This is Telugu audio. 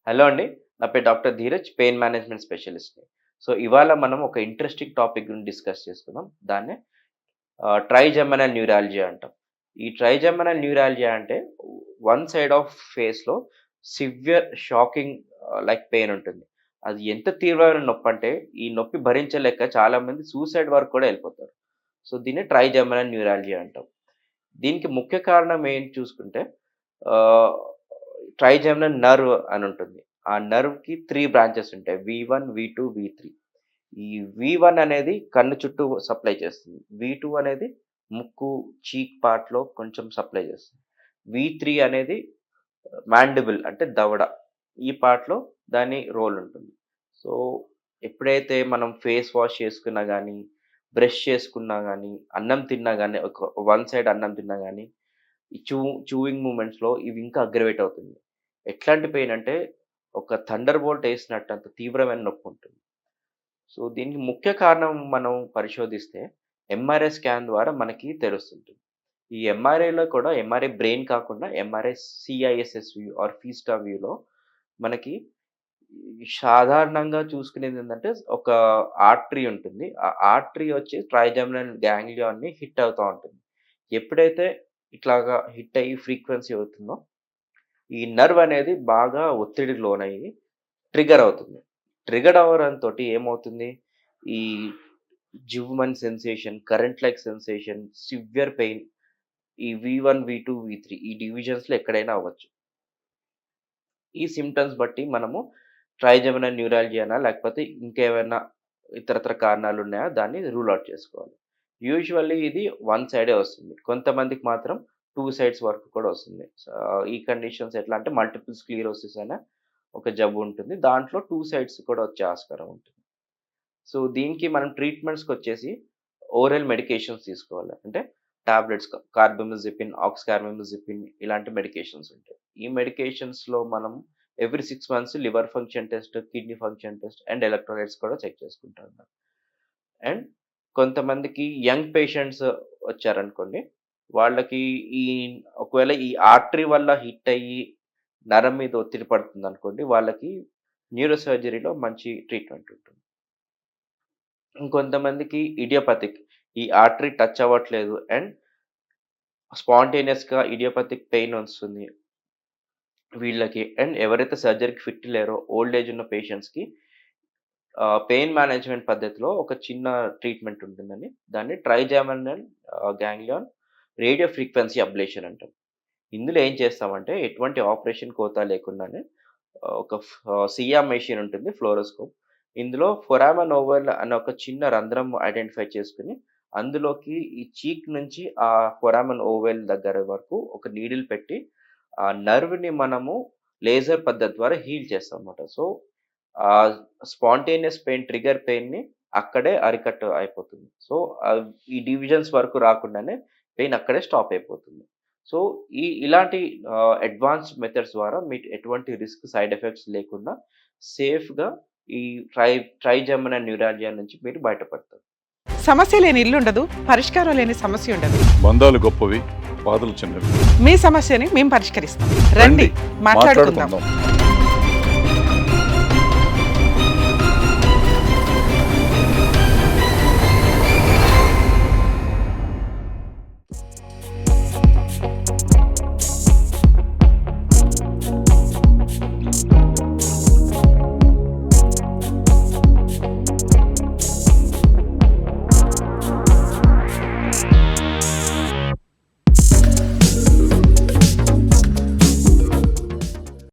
హలో అండి. నా పేరు డాక్టర్ ధీరజ్. పెయిన్ మేనేజ్మెంట్ స్పెషలిస్ట్‌ని. సో, ఇవాళ మనం ఒక ఇంట్రెస్టింగ్ టాపిక్ గురించి డిస్కస్ చేసుకుందాం. దాన్నే ట్రైజెమినల్ న్యూరాలజీ అంటాం. ఈ ట్రైజెమినల్ న్యూరాలజీ అంటే వన్ సైడ్ ఆఫ్ ఫేస్‌లో సివియర్ షాకింగ్ లైక్ పెయిన్ ఉంటుంది. అది ఎంత తీవ్రమైన నొప్పంటే, ఈ నొప్పి భరించలేక చాలామంది సూసైడ్ వరకు కూడా ఎళ్ళిపోతారు. సో, దీన్ని ట్రైజెమినల్ న్యూరాలజీ అంటాం. దీనికి ముఖ్య కారణం ఏంటి చూసుకుంటే ఆహ్, ట్రైజెమినల్ నర్వ్ అని ఉంటుంది. ఆ నర్వ్‌కి 3 బ్రాంచెస్ ఉంటాయి. వి1, వి2, వి3. ఈ వి1 అనేది కన్ను చుట్టూ సప్లై చేస్తుంది. వి2 అనేది ముక్కు, చీక్ పార్ట్‌లో కొంచెం సప్లై చేస్తుంది. వి3 అనేది మాండిబుల్ అంటే దవడ. ఈ పార్ట్‌లో దాని రోల్ ఉంటుంది. సో, ఎప్పుడైతే మనం ఫేస్ వాష్ చేసుకున్నా గానీ, బ్రష్ చేసుకున్నా గానీ, అన్నం తిన్నా గానీ, ఒక వన్ సైడ్ అన్నం తిన్నా గానీ, ఈ చూయింగ్ మూవ్‌మెంట్స్‌లో ఇవి ఇంకా అగ్రవేట్ అవుతుంది. ఎట్లాంటి పెయిన్ అంటే, ఒక థండర్ బోల్ట్ ఏసినట్టు అంత తీవ్రమైన నొప్పుంటుంది. సో, దీనికి ముఖ్య కారణం మనం పరిశోధిస్తే ఎంఆర్ఐ స్కాన్ ద్వారా మనకి తెలుస్తుంటుంది. ఈ ఎంఆర్ఐలో కూడా ఎంఆర్ఐ బ్రెయిన్ కాకుండా ఎంఆర్ఐ సిఐఎస్ఎస్ వ్యూ ఆర్ ఫీస్టా వ్యూలో మనకి సాధారణంగా చూసుకునేదేంటంటే ఒక ఆర్టరీ ఉంటుంది. ఆ ఆర్టరీ వచ్చి ట్రైజెమినల్ గ్యాంగ్లియాన్ని హిట్ అవుతా ఉంటుంది. ఎప్పుడైతే ఇట్లాగా హిట్ అయ్యి ఫ్రీక్వెన్సీ అవుతుందో, ఈ నర్వ్ అనేది బాగా ఒత్తిడికి లోనయ్యి ట్రిగ్గర్ అవుతుంది. ట్రిగ్గర్ అవ్వడంతోటి ఏమవుతుంది, ఈ జివ్వుమని sensation, current like sensation, severe pain ఈ వి1, వి2, వి3 ఈ డివిజన్స్‌లో ఎక్కడైనా అవ్వచ్చు. ఈ సింప్టమ్స్ బట్టి మనము ట్రైజెమినల్ న్యూరాలజీ అనా లేకపోతే ఇంకేమైనా ఇతరత్ర కారణాలున్నాయా దాన్ని రూల్ ఔట్ చేసుకోవాలి. యూజువల్లీ ఇది వన్ సైడే వస్తుంది. కొంతమందికి మాత్రం 2 సైడ్స్ వరకు కూడా వస్తుంది. ఈ కండిషన్స్ ఎట్లా అంటే మల్టిపుల్ స్క్లెరోసిస్ అనే ఒక జబ్బు ఉంటుంది. దాంట్లో 2 సైడ్స్ కూడా వచ్చే ఆస్కారం ఉంటుంది. సో, దీనికి మనం ట్రీట్మెంట్స్‌కొచ్చేసి ఓరల్ మెడికేషన్స్ తీసుకోవాలి. అంటే టాబ్లెట్స్ కార్బెమిజెపిన్, ఆక్స్‌కార్బెమిజెపిన్ ఇలాంటి మెడికేషన్స్ ఉంటాయి. ఈ మెడికేషన్స్‌లో మనం every 6 months liver function test, kidney function test and electrolytes కూడా చెక్ చేసుకుంటా ఉన్నాం. అండ్ కొంతమందికి యంగ్ పేషెంట్స్ వచ్చారనుకోండి, వాళ్ళకి ఈ ఒకవేళ ఈ ఆర్టరీ వల్ల హిట్ అయ్యి నరం మీద ఒత్తిడి పడుతుందనుకోండి, వాళ్ళకి న్యూరో సర్జరీలో మంచి ట్రీట్మెంట్ ఉంటుంది. ఇంకొంతమందికి ఇడియోపతిక్ ఈ ఆర్టరీ టచ్ అవ్వట్లేదు అండ్ స్పాంటేనియస్‌గా ఇడియోపతిక్ పెయిన్ వస్తుంది వీళ్ళకి. అండ్ ఎవరైతే సర్జరీకి ఫిట్ లేరో ఓల్డ్ ఏజ్ ఉన్న పేషెంట్స్‌కి పెయిన్ మేనేజ్‌మెంట్ పద్ధతిలో ఒక చిన్న ట్రీట్మెంట్ ఉంటుందండి. దాన్ని trigeminal ganglion radio frequency ablation అంటాం. ఇందులో ఏం చేస్తామంటే ఎటువంటి ఆపరేషన్ కోత లేకుండానే ఒక సియా మెషిన్ ఉంటుంది ఫ్లోరోస్కోప్. ఇందులో ఫొరామన్ ఓవల్ అనే ఒక చిన్న రంధ్రం ఐడెంటిఫై చేసుకొని, అందులోకి ఈ చీక్ నుంచి ఆ ఫొరామన్ ఓవెల్ దగ్గర వరకు ఒక నీడిల్ పెట్టి, ఆ నర్వ్‌ని మనము లేజర్ పద్ధతి ద్వారా హీల్ చేస్తామన్నమాట. సో, స్పాంటేనియస్ పెయిన్, ట్రిగ్గర్ పెయిన్‌ని అక్కడే అరికట్ట అయిపోతుంది. సో, ఈ డివిజన్స్ వరకు రాకుండానే పెయిన్ అక్కడే స్టాప్ అయిపోతుంది. సో, ఇలాంటి అడ్వాన్స్డ్ మెథడ్స్ ద్వారా మీకు ఎటువంటి రిస్క్, సైడ్ ఎఫెక్ట్స్ లేకుండా సేఫ్‌గా ఈ ట్రైజెమినల్ న్యూరాలజియా నుంచి మీరు బయటపడతారు. సమస్య లేని ఇల్లు ఉండదు, పరిష్కారం లేని సమస్య ఉండదు. బంధాలు గొప్పవి, బాధలు చిన్నవి. మీ సమస్యని మేము పరిష్కరిస్తాం. రండి, మాట్లాడుకుందాం.